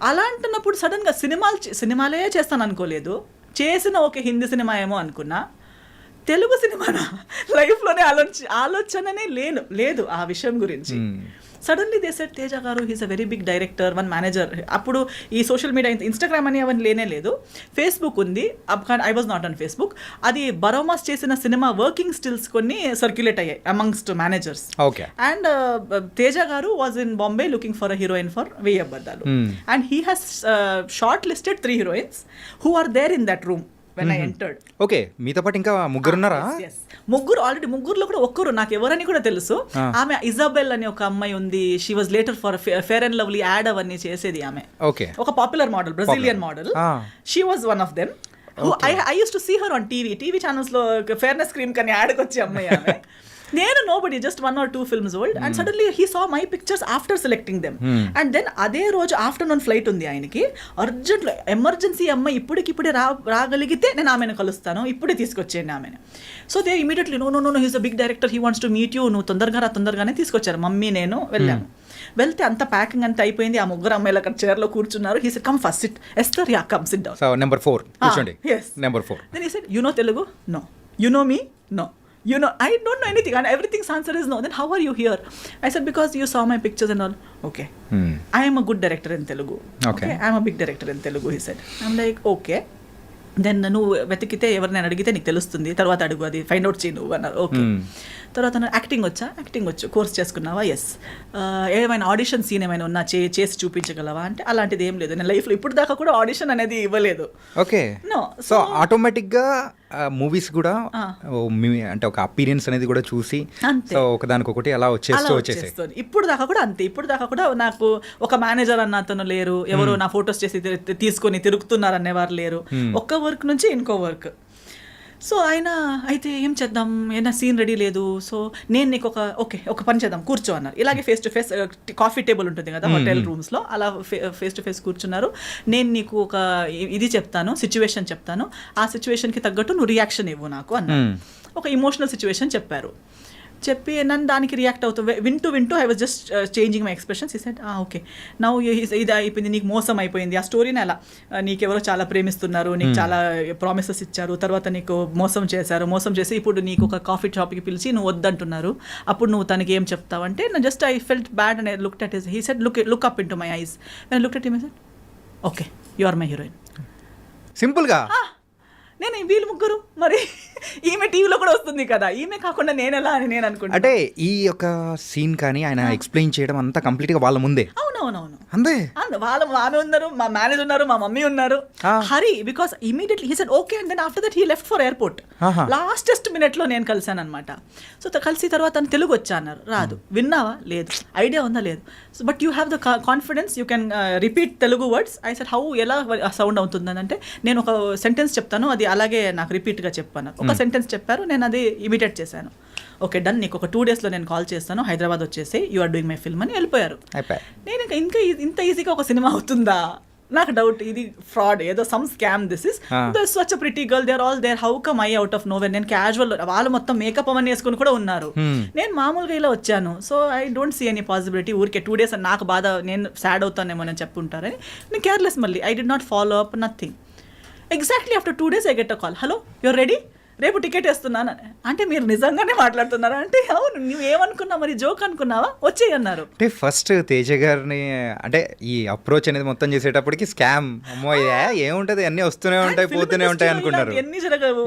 అలా అంటున్నప్పుడు సడన్గా సినిమాలే చేస్తాను అనుకోలేదు, చేసిన ఒక హిందీ సినిమా ఏమో అనుకున్నా, తెలుగు సినిమానా లైఫ్లోనే ఆలోచననే లేదు ఆ విషయం గురించి. సడన్లీ దే సెడ్ తేజ గారు he's a very big director, one manager. అప్పుడు ఈ సోషల్ మీడియా ఇన్స్టాగ్రామ్ అని అవన్నీ లేనే, ఫేస్బుక్ ఉంది. I was not on Facebook. అది బరోమాస్ చేసిన సినిమా వర్కింగ్ స్టిల్స్ కొన్ని సర్క్యులేట్ అయ్యాయి అమంగ్స్ట్ మేనేజర్స్. అండ్ తేజ గారు was in Bombay looking for a heroine for వెయ్యి అబద్ధాలు. And he has short listed 3 heroines who are there in that room when I entered. Okay, మీతో పాటు ఇంకా ముగ్గురున్నారా? ఆల్రెడీ ముగ్గురులో కూడా ఒక్కరు నాకు ఎవరని కూడా తెలుసు. ఆమె ఇజాబెల్ అని ఒక అమ్మాయి ఉంది. She was later for fair and lovely ad అవన్నీ చేసేది ఆమె. ఒక popular model, Brazilian model. She was one of them. I used to see her on TV channels లో ఫేర్నెస్ క్రీమ్ కని యాడ్కి వచ్చే అమ్మాయి ఆమె. నేను nobody, just 1 or 2 films old, and suddenly he saw my pictures after selecting them. And then అదే రోజు afternoon flight ఉంది ఆయనకి, అర్జెంట్లో ఎమర్జెన్సీ అమ్మాయి ఇప్పుడే రాగలిగితే నేను ఆమెను కలుస్తాను, ఇప్పుడే తీసుకొచ్చేయండి ఆమెను. So they immediately know he's a big director, he wants to meet you, నువ్వు తొందరగానే తీసుకొచ్చారు. మమ్మీ నేను వెళ్ళాము. వెళ్తే అంత ప్యాకింగ్ అంతా అయిపోయింది. ఆ ముగ్గురు అమ్మాయిలు అక్కడ చైర్లో కూర్చున్నారు. He said come first SIT. Esther, yeah come SIT down. So number 4 కూర్చోండి. yes, number 4. then he said, you know Telugu? No. You know me? No. You know, I don't know anything, and everything's answer is no. Then how are you here? I said, because you saw my pictures and all. Okay. I am a good director in Telugu. Okay. I am a big director in Telugu, he said. I'm like, okay. Then నువ్వు వెతికితే ఎవరినైనా అడిగితే నీకు తెలుస్తుంది, తర్వాత అడుగు, అది find out చేయి నువ్వు అన్నారు. ఓకే. తర్వాత యాక్టింగ్ వచ్చు, కోర్స్ చేసుకున్నావా? ఎస్. ఏమైనా ఆడిషన్ సీన్ ఏమైనా ఉన్నా చేసి చూపించగలవా అంటే అలాంటిది ఏం లేదు. నేను లైఫ్లో ఇప్పుడు దాకా కూడా ఆడిషన్ అనేది ఇవ్వలేదు. ఓకే. నో. సో ఆటోమేటిక్గా మూవీస్ కూడా అంటే ఒక అపీరియన్స్ అనేది కూడా చూసి సో ఒకదానికొకటి అలా వచ్చేస్తుంది. ఇప్పుడు దాకా కూడా అంతే. ఇప్పుడు దాకా కూడా నాకు ఒక మేనేజర్ అన్న అతను లేరు, ఎవరు నా ఫొటోస్ చేసి తీసుకొని తిరుగుతున్నారు అనేవారు లేరు. ఒక్క వర్క్ నుంచి ఇంకో వర్క్. సో ఆయన అయితే ఏం చేద్దాం, ఏదైనా సీన్ రెడీ లేదు, సో నేను నీకు ఒక పని చేద్దాం, కూర్చో అన్నారు. ఇలాగే face to face coffee table ఉంటుంది కదా హోటల్ రూమ్స్లో, అలా ఫేస్ టు ఫేస్ కూర్చున్నారు. నేను నీకు ఒక ఇది చెప్తాను, సిచ్యువేషన్ చెప్తాను, ఆ సిచ్యువేషన్కి తగ్గట్టు నువ్వు రియాక్షన్ ఇవ్వు నాకు అన్నారు. ఒక ఇమోషనల్ సిచ్యువేషన్ చెప్పి నన్ను దానికి రియాక్ట్ అవుతూ వింటూ I was just changing my expressions. ఈ సెడ్ ఓకే నౌ ఇది అయిపోయింది, నీకు మోసం అయిపోయింది, ఆ స్టోరీని అలా నీకెవరో చాలా ప్రేమిస్తున్నారు, నీకు చాలా ప్రామిసెస్ ఇచ్చారు, తర్వాత నీకు మోసం చేసి ఇప్పుడు నీకు ఒక కాఫీ షాప్కి పిలిచి నువ్వు వద్దంటున్నారు, అప్పుడు నువ్వు తనకి ఏం చెప్తావు అంటే just I felt bad and I looked at his. He said look up into my eyes. నేను looked at him, I said okay you are my heroine. సింపుల్గా. నేను వీళ్ళు ముగ్గురు, మరి ఈమె టీవీలో కూడా వస్తుంది కదా, ఈమె కాకుండా నేనెలా అని నేను అనుకుంటా. అంటే ఈ యొక్క సీన్ కానీ ఆయన ఎక్స్ప్లెయిన్ చేయడం అంతా కంప్లీట్గా వాళ్ళ ముందే. అవునవునవును, అంతే. ఆమె ఉన్నారు, మా మేనేజర్ ఉన్నారు, మా మమ్మీ ఉన్నారు. Hari, because immediately he said okay, and then after that he left for airport. Lastest మినిట్లో నేను కలిసాను అనమాట. సో కలిసి తర్వాత తను తెలుగు వచ్చా అన్నారు. రాదు. విన్నావా? లేదు. ఐడియా ఉందా? లేదు. So but you have the confidence, you can repeat Telugu words. I said how, ఎలా సౌండ్ అవుతుందని అంటే నేను ఒక సెంటెన్స్ చెప్తాను, అది అలాగే నాకు రిపీట్గా చెప్పాను. ఒక సెంటెన్స్ చెప్పారు, నేను అది ఇమిటేట్ చేశాను. ఓకే డన్, నీకు ఒక 2 daysలో నేను కాల్ చేస్తాను, హైదరాబాద్ వచ్చేసి you are doing my film అని వెళ్ళిపోయారు. నేను ఇంకా ఇంత ఈజీగా ఒక సినిమా అవుతుందా నాకు డౌట్. ఇది ఫ్రాడ్, ఏదో some scam. This is such a pretty girl, they are all there, how come I out of nowhere. నేను క్యాజువల్, వాళ్ళు మొత్తం మేకప్ అవన్నీ వేసుకుని కూడా ఉన్నారు, నేను మామూలుగా ఇలా వచ్చాను. So I don't see any possibility. ఊరికే 2 days నాకు బాధ, నేను సాడ్ అవుతానేమో అని చెప్పుంటారని నేను కేర్లెస్. మళ్ళీ I did not follow up nothing. Exactly after 2 days I get a call, hello your ready, రేపు టికెట్ వేస్తున్నాను. అంటే మీరు నిజంగానే మాట్లాడుతున్నారా అంటే అవును. నువ్వు ఏమనుకున్నావు, మరి జోక్ అనుకున్నావా, వచ్చేయి అన్నారు. అంటే ఫస్ట్ తేజ గారిని అంటే ఈ అప్రోచ్ అనేది మొత్తం చేసేటప్పటికి స్కామ్, అమ్మో ఏముంటది, అన్ని వస్తూనే ఉంటాయి పోతూనే ఉంటాయి అనుకున్నారు. ఎన్ని జరగవు.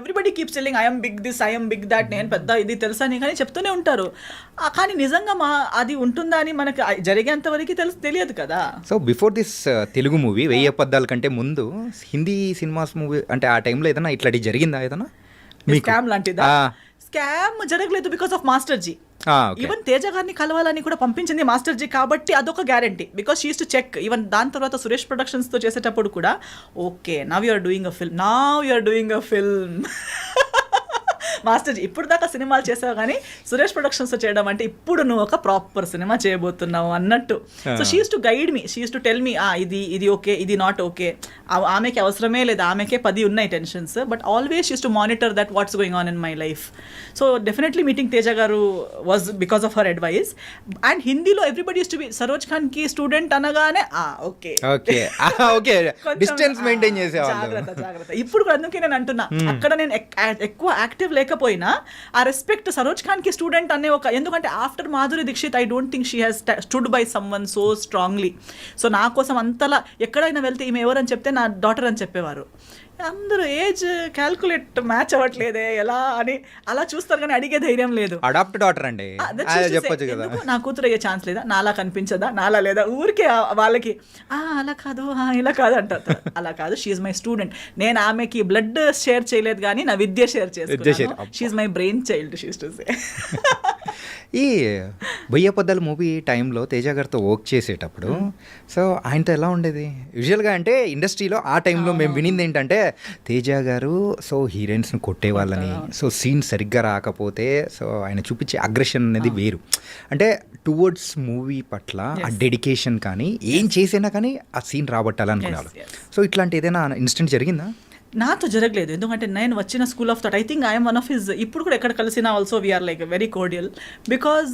Everybody keeps telling I'm big this, I'm big that, నేను పెద్ద ఇది తెలుసా అని కానీ చెప్తూనే ఉంటారు. కానీ నిజంగా అది ఉంటుందా అని మనకు జరిగేంత వరకు తెలియదు కదా. So before this Telugu movie 1000 అబద్ధాల కంటే ముందు హిందీ సినిమాస్ మూవీ అంటే ఆ టైంలో ఏదైనా ఇట్లాంటి జరిగిందా? ఏదన్నా స్కామ్ లాంటిదా? స్కామ్ జరగలేదు because of master G. Even Teja గారిని కలవాలని కూడా పంపించింది మాస్టర్ జీ కాబట్టి అదొక guarantee. Because she use to check. Even దాని తర్వాత సురేష్ ప్రొడక్షన్స్ తో చేసేటప్పుడు కూడా okay now you are doing a film, మాస్టర్జీ ఇప్పుడు దాకా సినిమాలు చేసావు కానీ సురేష్ ప్రొడక్షన్స్ చేయడం అంటే ఇప్పుడు నువ్వు ఒక ప్రాపర్ సినిమా చేయబోతున్నావు అన్నట్టు. So she use to guide me, she use to tell me ఇది ఓకే, ఇది నాట్ ఓకే. ఆమెకి అవసరమే లేదు, ఆమెకే 10 ఉన్నాయి tensions, but always use to monitor that what's going on in my life. So definitely meeting Teja గారు was because of her advice. And హిందీలో everybody use to be Saroj Khan కి స్టూడెంట్ అనగానే okay okay okay distance maintain చేసేవాళ్ళు. జాగ్రత్త. ఇప్పుడు కూడా అందుకే నేను అంటున్నా, అక్కడ నేను ఎక్కువ యాక్టివ్ లేకపోయినా ఆ రెస్పెక్ట్ సరోజ్ ఖాన్ కి స్టూడెంట్ అనే ఒక, ఎందుకంటే after Madhuri Dixit I don't think she has stood by someone so strongly. So నా కోసం అంతలా ఎక్కడైనా వెళ్తే ఈమె ఎవరని చెప్తే నా డాటర్ అని చెప్పేవారు. అందరూ ఏజ్ క్యాల్కులేట్ మ్యాచ్ అవ్వట్లేదే ఎలా అని అలా చూస్తారు కానీ అడిగే ధైర్యం లేదు. అడాప్ట్ డాటర్ అండి చెప్పొచ్చు కదా, నా కూతురు అయ్యే ఛాన్స్ లేదా, నాలా కనిపించదా, నాలా లేదా, ఊరికే వాళ్ళకి అలా కాదు ఇలా కాదు అంటారు. అలా కాదు, షీఈ్ మై స్టూడెంట్. నేను ఆమెకి బ్లడ్ షేర్ చేయలేదు కానీ నా విద్య షేర్ చేసుకున్నాను. She's my brain child she's to say. ఈ బొయ్య పొద్దల మూవీ టైంలో తేజ గారితో వర్క్ చేసేటప్పుడు సో ఆయనతో ఎలా ఉండేది? యూజువల్గా అంటే ఇండస్ట్రీలో ఆ టైంలో మేము వినింది ఏంటంటే తేజ గారు సో హీరోయిన్స్ని కొట్టేవాళ్ళని, సో సీన్ సరిగ్గా రాకపోతే సో ఆయన చూపించే అగ్రెషన్ అనేది వేరు. అంటే టువర్డ్స్ మూవీ పట్ల ఆ డెడికేషన్ కానీ ఏం చేసినా కానీ ఆ సీన్ రాబట్టాలనుకున్నారు. సో ఇట్లాంటి ఏదైనా ఇన్సిడెంట్ జరిగిందా? నాతో జరగలేదు, ఎందుకంటే నేను వచ్చిన school of thought. I think I'm one of his, ఇప్పుడు కూడా ఎక్కడ కలిసినా also we are like very cordial because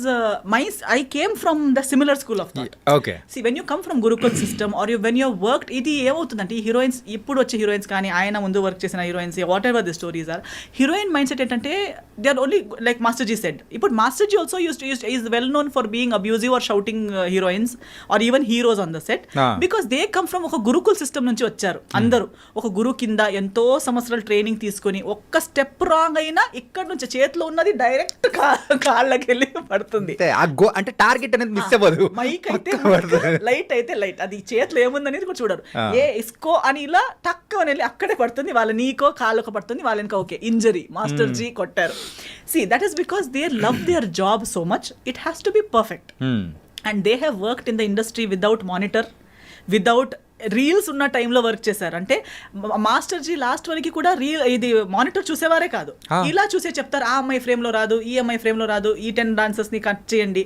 I came from the similar school of thought. Okay, see when you come from gurukul system are you when you work, ఇది ఏమవుతుందంటే ఈ heroines ఇప్పుడు వచ్చే heroines కానీ ఆయన ముందు వర్క్ చేసిన heroines what the stories are, heroine mind set ఏంటంటే they are only like Masterji said. ఇప్పుడు Masterji also is well known for being abusive or shouting heroines or even heroes on the set because they come from ఒక gurukul system నుంచి వచ్చారు. అందరూ ఒక గురు కింద ఎంతో సంవత్సరాలు ట్రైనింగ్ తీసుకొని ఒక్క స్టెప్ రాంగ్ అయినా ఇక్కడ నుంచి చేతిలో ఉన్నది డైరెక్ట్ కాళ్ళకి వెళ్ళి పడుతుంది. అంటే టార్గెట్ అనేది మిస్ అవ్వదు. మైక్ అయితే లైట్ అయితే లైట్, అది చేతిలో ఏముందనేది కూడా చూడరు. ఏ ఇస్కో అని ఇలా టక్ అని వెళ్ళి అక్కడే పడుతుంది, వాళ్ళ నీకో కాళ్ళకు పడుతుంది, వాళ్ళకి ఓకే ఇంజరీ మాస్టర్ జీ కొట్టారు. See that is because they love their job so much, it has to be perfect. And they have worked in the industry without monitor, without reels ఉన్న టైంలో వర్క్ చేశారు. అంటే మాస్టర్జీ లాస్ట్ వరకు కూడా ఇది monitor చూసేవారే కాదు, ఇలా చూసే చెప్తారు ఆ అమ్మాయి ఫ్రేమ్లో రాదు, ఈ అమ్మాయి ఫ్రేమ్లో రాదు, ఈ 10 డాన్సర్స్ని కట్ చేయండి.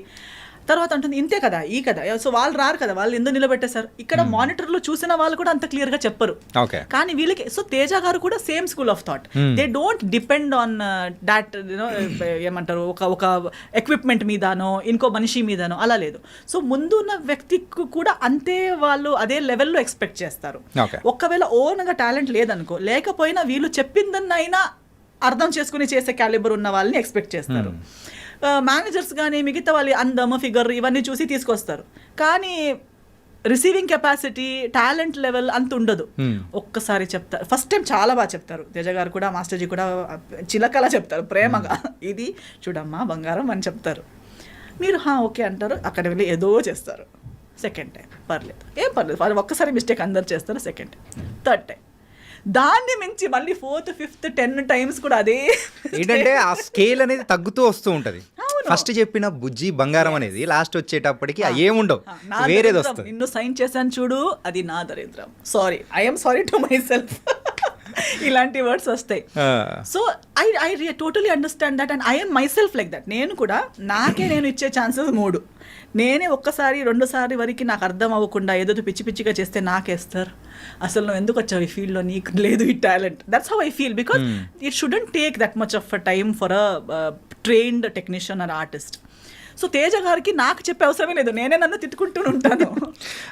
తర్వాత అంటుంది ఇంతే కదా ఈ కదా, సో వాళ్ళు రారు కదా, వాళ్ళు ఎందుకు నిలబెట్టేశారు. ఇక్కడ మానిటర్లో చూసిన వాళ్ళు కూడా అంత క్లియర్గా చెప్పరు. కానీ వీళ్ళకి, సో తేజ గారు కూడా same school of thought. They don't depend on that you know ఏమంటారు ఒక ఎక్విప్మెంట్ మీదనో ఇంకో మనిషి మీదనో, అలా లేదు. సో ముందు ఉన్న వ్యక్తికి కూడా అంతే వాళ్ళు అదే లెవెల్లో ఎక్స్పెక్ట్ చేస్తారు. ఒకవేళ ఓన్గా టాలెంట్ లేదనుకో, లేకపోయినా వీళ్ళు చెప్పిందన్నైనా అర్థం చేసుకుని చేసే క్యాలిబర్ ఉన్న వాళ్ళని ఎక్స్పెక్ట్ చేస్తారు. మేనేజర్స్ కానీ మిగతా వాళ్ళు అందమ్ ఫిగర్ ఇవన్నీ చూసి తీసుకొస్తారు, కానీ రిసీవింగ్ కెపాసిటీ టాలెంట్ లెవెల్ అంత ఉండదు. ఒక్కసారి చెప్తారు, ఫస్ట్ టైం చాలా బాగా చెప్తారు. తేజ గారు కూడా మాస్టర్జీ కూడా చిలకలా చెప్తారు ప్రేమగా, ఇది చూడమ్మా బంగారం అని చెప్తారు. మీరు ఓకే అంటారు, అక్కడ వెళ్ళి ఏదో చేస్తారు. సెకండ్ టైం పర్లేదు, ఏం పర్లేదు, వాళ్ళు ఒక్కసారి మిస్టేక్ అందరు చేస్తారు. సెకండ్ టైం, థర్డ్ టైం, దాన్ని మించి మళ్ళీ 4th 5th 10 times కూడా అదే ఏంటంటే ఆ స్కేల్ అనేది తగ్గుతూ వస్తూ ఉంటది. ఫస్ట్ చెప్పిన బుజ్జి బంగారం అనేది లాస్ట్ వచ్చేటప్పటికి ఏముండవు, వేరేది వస్తుంది. నిన్ను సైన్ చేశాను చూడు, అది నా దరిద్రం, sorry I'm sorry to my self, ఇలాంటి వర్డ్స్ వస్తాయి. So I totally understand that and I'm my self like that. నేను కూడా నేను ఇచ్చే ఛాన్సెస్ 3, నేనే ఒక్కసారి 2 సార్లు వరకు నాకు అర్థం అవ్వకుండా ఏదో పిచ్చి పిచ్చిగా చేస్తే నాకేస్తారు, అసలు నువ్వు ఎందుకు వచ్చావు ఈ ఫీల్డ్లో, నీకు లేదు ఈ talent. That's how I feel because it shouldn't take that much of a time for a trained technician are artist. So Teja గారికి నాకు చెప్పే అవసరమే లేదు, నేనే నన్ను తిట్టుకుంటూ ఉంటాను.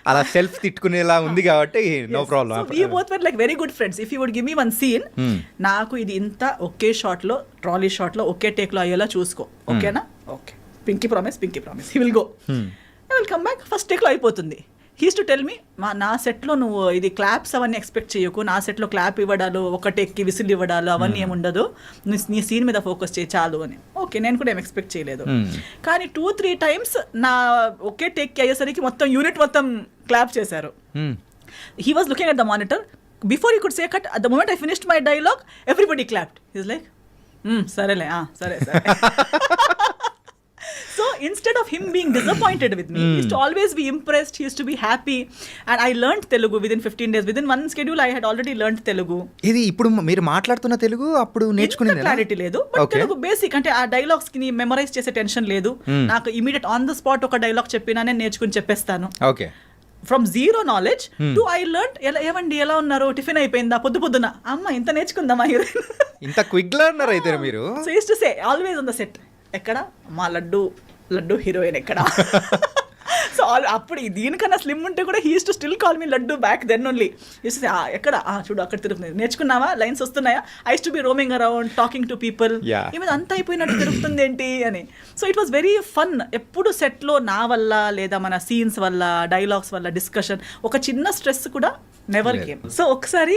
అలా సెల్ఫ్ తిట్టుకునేలా ఉంది కాబట్టి no problem. We both were like very good friends. If you would give me one scene, నాకు ఇది ఇంత ఒకే షాట్లో ట్రాలీ షాట్లో ఒకే టేక్లో అయ్యేలా చూసుకో, ఓకేనా? Okay, pinky promise he will go, I will come back, first టేక్లో అయిపోతుంది. హీస్ టు టెల్ మీ, నా సెట్లో నువ్వు ఇది క్లాప్స్ అవన్నీ ఎక్స్పెక్ట్ చేయకు, నా సెట్లో క్లాప్ ఇవ్వడాలు ఒక టేక్కి విసిల్ ఇవ్వడాలు అవన్నీ ఏముండదు, నీ సీన్ మీద ఫోకస్ చేయి చాలు అని. ఓకే, నేను కూడా ఏం ఎక్స్పెక్ట్ చేయలేదు. కానీ 2-3 times నా ఒకే టేక్కి అయ్యేసరికి మొత్తం యూనిట్ మొత్తం క్లాప్ చేశారు. He was looking at the monitor before he could say cut, at the moment I finished my dialogue everybody clapped. He's like సరేలే సరే. So instead of him being disappointed with me, he used to always be impressed, he used to be happy. And I learned Telugu within 15 days. Within one schedule, I had already learned Telugu. ఇది ఇప్పుడు మీరు మాట్లాడుతున్న తెలుగు అప్పుడు నేర్చుకునేది clarity లేదు, but Telugu basic అంటే ఆ dialogues కి మెమరైజ్ చేసే టెన్షన్ లేదు. నాకు ఇమీడియట్ ఆన్ ద స్పాట్ ఒక డైలాగ్ చెప్పినా నేను నేర్చుకుని చెప్పేస్తాను. Okay. From zero knowledge to I learn. ఏమండి ఎలా ఉన్నారు, టిఫిన్ అయిపోయిందా, పొద్దున అమ్మ ఇంత నేర్చుకుందామా హీరోయిన్, ఇంత క్విక్ లెర్నర్ అయితే మీరు. So use to say always on the set, ఎక్కడ మా లడ్డు హీరోయిన్ ఎక్కడ. సో అప్పుడు దీనికన్నా స్లిమ్ ఉంటే కూడా he used to still call me laddu back then only. Used to say ఎక్కడ చూడు అక్కడ తిరుగుతుంది, నేర్చుకున్నావా, లైన్స్ వస్తున్నాయా. I used to be roaming around talking to people, ఈమె అంత అయిపోయినట్టు తిరుగుతుంది ఏంటి అని. So it was very fun. ఎప్పుడు సెట్లో నా వల్ల లేదా మన సీన్స్ వల్ల డైలాగ్స్ వల్ల డిస్కషన్ ఒక చిన్న స్ట్రెస్ కూడా నెవర్ గేమ్. సో ఒకసారి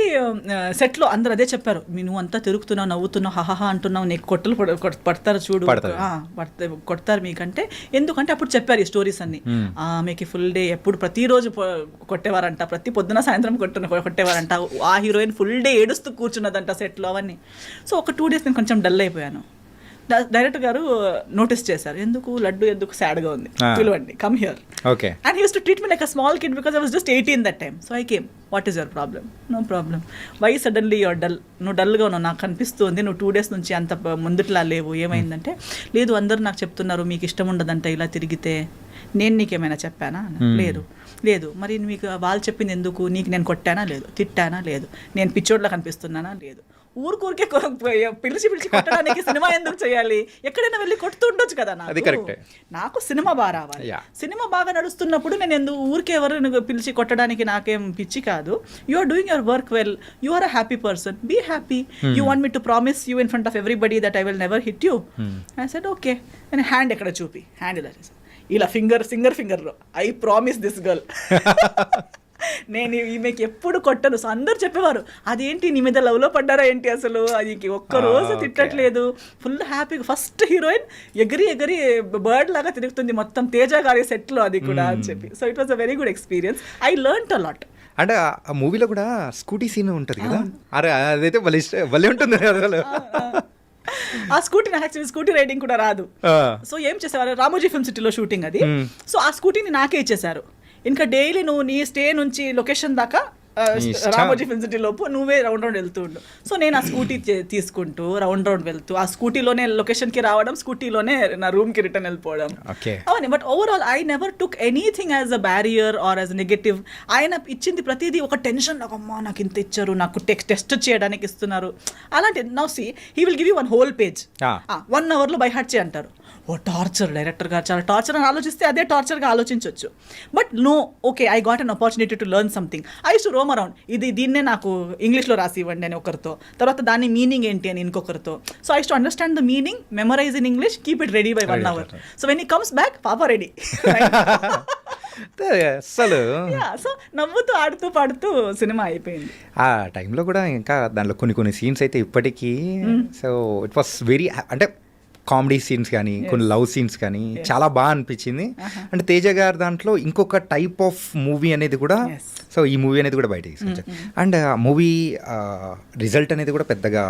సెట్లో అందరు అదే చెప్పారు, నువ్వు అంతా తిరుగుతున్నావు, నవ్వుతున్నావు, హహా అంటున్నావు, నీకు కొట్టలు పడతారు చూడు, కొడతారు మీకంటే. ఎందుకంటే అప్పుడు చెప్పారు ఈ స్టోరీస్ అన్ని. మీకు ఫుల్ డే ఎప్పుడు ప్రతిరోజు కొట్టేవారంట, ప్రతి పొద్దున సాయంత్రం కొట్టేవారంట, ఆ హీరోయిన్ ఫుల్ డే ఏడుస్తూ కూర్చున్నదంట సెట్లో అవన్నీ. సో ఒక 2 days నేను కొంచెం డల్ అయిపోయాను. డైరెక్టర్ గారు నోటీస్ చేశారు, ఎందుకు లడ్డు ఎందుకు సాడ్గా ఉంది, పిలవండి, come here. Okay. And he used to treat me like a small kid because I was just 18 that time. So I came, what is your problem? No problem. Why suddenly your dull? నువ్వు డల్గా ఉన్నావు, నాకు కనిపిస్తుంది, నువ్వు 2 days నుంచి అంత ముందుట్లా లేవు, ఏమైందంటే. లేదు అందరూ నాకు చెప్తున్నారు మీకు ఇష్టం ఉండదంట ఇలా తిరిగితే, నేను నీకేమైనా చెప్పానా? లేదు. మరి మీకు వాళ్ళు చెప్పింది ఎందుకు? నీకు నేను కొట్టానా? లేదు. తిట్టానా? లేదు. నేను పిచ్చోడ్లా కనిపిస్తున్నానా? లేదు. ఊరికే పిలిచి కొట్టడానికి సినిమా ఎందుకు చేయాలి? ఎక్కడైనా వెళ్ళి కొడుతూ ఉండొచ్చు కదా. నాకు సినిమా బాగా రావాలి. సినిమా బాగా నడుస్తున్నప్పుడు నేను ఎందుకు ఊరికే ఎవరు పిలిచి కొట్టడానికి నాకేం పిచ్చి కాదు. You are doing your work well, you are a happy person, be happy. You want me to promise you in front of everybody that I will never hit you. I said okay. నేను hand ఎక్కడ చూపి, hand ఇలా ఫింగర్లో I promise this girl నేను ఈమెకి ఎప్పుడు కొట్టను. So అందరు చెప్పేవారు, అదేంటి నీ మీద లవ్లో పడ్డారా ఏంటి అసలు, అది ఒక్కరోజు తిట్టట్లేదు, ఫుల్ హ్యాపీగా. ఫస్ట్ హీరోయిన్ ఎగిరి బర్డ్ లాగా తిరుగుతుంది మొత్తం తేజ గారి సెట్లో, అది కూడా అని చెప్పి. So it was a very good experience. I learned a lot. అంటే ఆ మూవీలో కూడా స్కూటీ సీన్ ఉంటుంది కదా, అరే అదైతే భలే ఉంటుంది అసలు. ఆ స్కూటీ నాకు యాక్చువల్లీ స్కూటీ రైడింగ్ కూడా రాదు. సో ఏం చేసేవారు, రామోజీ ఫిల్మ్ సిటీలో షూటింగ్ అది. సో ఆ స్కూటీని నాకే ఇచ్చేసారు. ఇంకా డైలీ నువ్వు నీ స్టే నుంచి లొకేషన్ దాకా రామోజీ ఫిల్మ్ సిటీ లోపు నువ్వే రౌండ్ వెళ్తూ ఉండు. సో నేను ఆ స్కూటీ తీసుకుంటూ రౌండ్ వెళ్తూ ఆ స్కూటీలోనే లొకేషన్కి రావడం, స్కూటీలోనే నా రూమ్కి రిటర్న్ వెళ్ళిపోవడం అవన్నీ. But overall I never took anything as a barrier or as negative. ఆయన ఇచ్చింది ప్రతిదీ ఒక టెన్షన్, అమ్మా నాకు ఇంత ఇచ్చారు, నాకు టెస్ట్ చేయడానికి ఇస్తున్నారు అలాంటి. Now see he will give you 1 whole page 1 hourలో బై హార్ట్ చేయి అంటారు. ఓ టార్చర్, డైరెక్టర్ గారు చాలా టార్చర్ అని ఆలోచిస్తే అదే టార్చర్గా ఆలోచించవచ్చు. But no, okay I got an opportunity to learn something. I used to roam around, దీన్నే నాకు ఇంగ్లీష్లో రాసి ఇవ్వండి అని ఒకరితో, తర్వాత దాని మీనింగ్ ఏంటి అని ఇంకొకరితో. So I used to understand the meaning, memorise in English, keep it ready by 1 hour. So when he comes back, papa ready. అసలు సో నవ్వుతూ ఆడుతూ పాడుతూ సినిమా అయిపోయింది. ఆ టైంలో కూడా ఇంకా దాంట్లో కొన్ని సీన్స్ అయితే ఇప్పటికీ, సో ఇట్ వాస్ వెరీ, అంటే కామెడీ సీన్స్ కానీ కొన్ని లవ్ సీన్స్ కానీ చాలా బాగా అనిపించింది. అంటే తేజ గారు దాంట్లో ఇంకొక టైప్ ఆఫ్ మూవీ అనేది కూడా, సో ఈ మూవీ అనేది కూడా బయటకి తీసుకొచ్చారు. అండ్ ఆ మూవీ రిజల్ట్ అనేది కూడా పెద్దగా,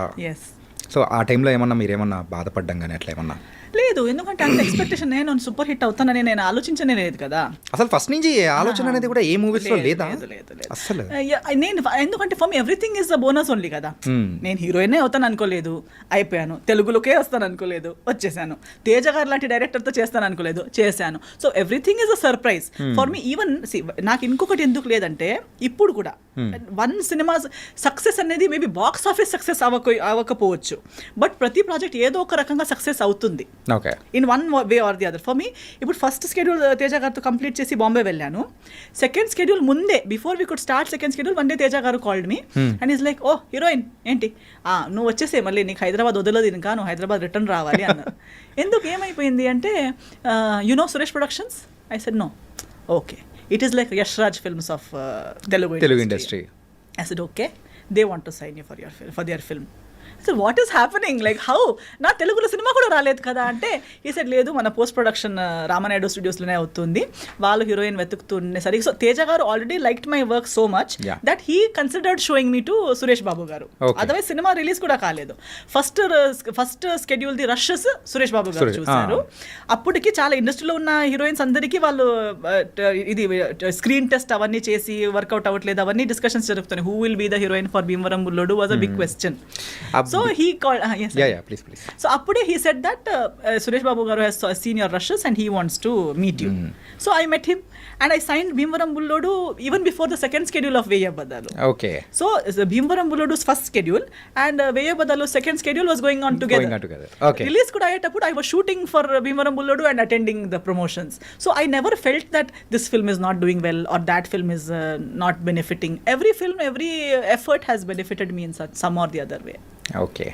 సో ఆ టైంలో ఏమన్నా మీరేమన్నా బాధపడ్డం కానీ అట్లా ఏమన్నా? లేదు, ఎందుకంటే అంత ఎక్స్పెక్టేషన్, నేను సూపర్ హిట్ అవుతానని నేను ఆలోచించనే లేదు కదా అసలు. ఫస్ట్ నుంచి ఆలోచన అనేది కూడా ఏ మూవీస్ లో లేదా అసలు. నేను ఎందుకంటే for me everything is the bonus only కదా. నేను హీరోయినే అవుతాను అనుకోలేదు, అయిపోయాను. తెలుగులోకే వస్తాను అనుకోలేదు, వచ్చేసాను. తేజ గారు లాంటి డైరెక్టర్తో చేస్తాను అనుకోలేదు, చేశాను. So everything is a surprise for me. Even నాకు ఇంకొకటి ఎందుకు లేదంటే, ఇప్పుడు కూడా 1 సినిమా సక్సెస్ అనేది మేబీ బాక్స్ ఆఫీస్ సక్సెస్ అవ్వకపోవచ్చు, బట్ ప్రతి ప్రాజెక్ట్ ఏదో ఒక రకంగా సక్సెస్ అవుతుంది in 1 way or the other. For me ఇప్పుడు ఫస్ట్ స్కెడ్యూల్ తేజ గారితో కంప్లీట్ చేసి బాంబే వెళ్ళాను. సెకండ్ స్కెడ్యూల్ ముందే, before we could start second schedule, one day Teja garu called me and is like, oh heroine ఏంటి, నువ్వు వచ్చేసే, మళ్ళీ నీకు హైదరాబాద్ వదలదు ఇంకా, నువ్వు హైదరాబాద్ రిటర్న్ రావాలి అన్నారు. ఎందుకు, ఏమైపోయింది అంటే, you know Suresh Productions? I said no. Okay, it is like Yash Raj Films of Telugu industry. I said okay, they want to sign you for their film. So what is happening like how నా తెలుగులో cinema కూడా రాలేదు కదా అంటే ఈ said లేదు మన post production Ramanaidu స్టూడియోస్లోనే అవుతుంది, వాళ్ళు heroine వెతుకుతుండేసరికి so Teja garu already liked my work so much that he considered showing me to Suresh Babu garu. Otherwise సినిమా రిలీజ్ కూడా కాలేదు. First schedule the rushes Suresh Babu garu చూశారు. అప్పటికి చాలా ఇండస్ట్రీలో ఉన్న హీరోయిన్స్ అందరికీ వాళ్ళు ఇది స్క్రీన్ టెస్ట్ అవన్నీ చేసి వర్కౌట్ అవ్వట్లేదు, అవన్నీ డిస్కషన్స్ జరుగుతున్నాయి. Who will be the heroine for Bhimavaram Bullodu was a big question. So he called please. So appude he said that Suresh Babu garu has seen your rushes and he wants to meet you. So I met him and I signed Bhimvaram Bullodu even before the second schedule of Veya Badalu. Okay. So Bhimvaram Bullodu's first schedule and Veya Badalu's second schedule was going on together. Okay. Release kuda ayetappudu I was shooting for Bhimvaram Bullodu and attending the promotions. So I never felt that this film is not doing well or that film is not benefiting. Every film, every effort has benefited me in some or the other way. Okay.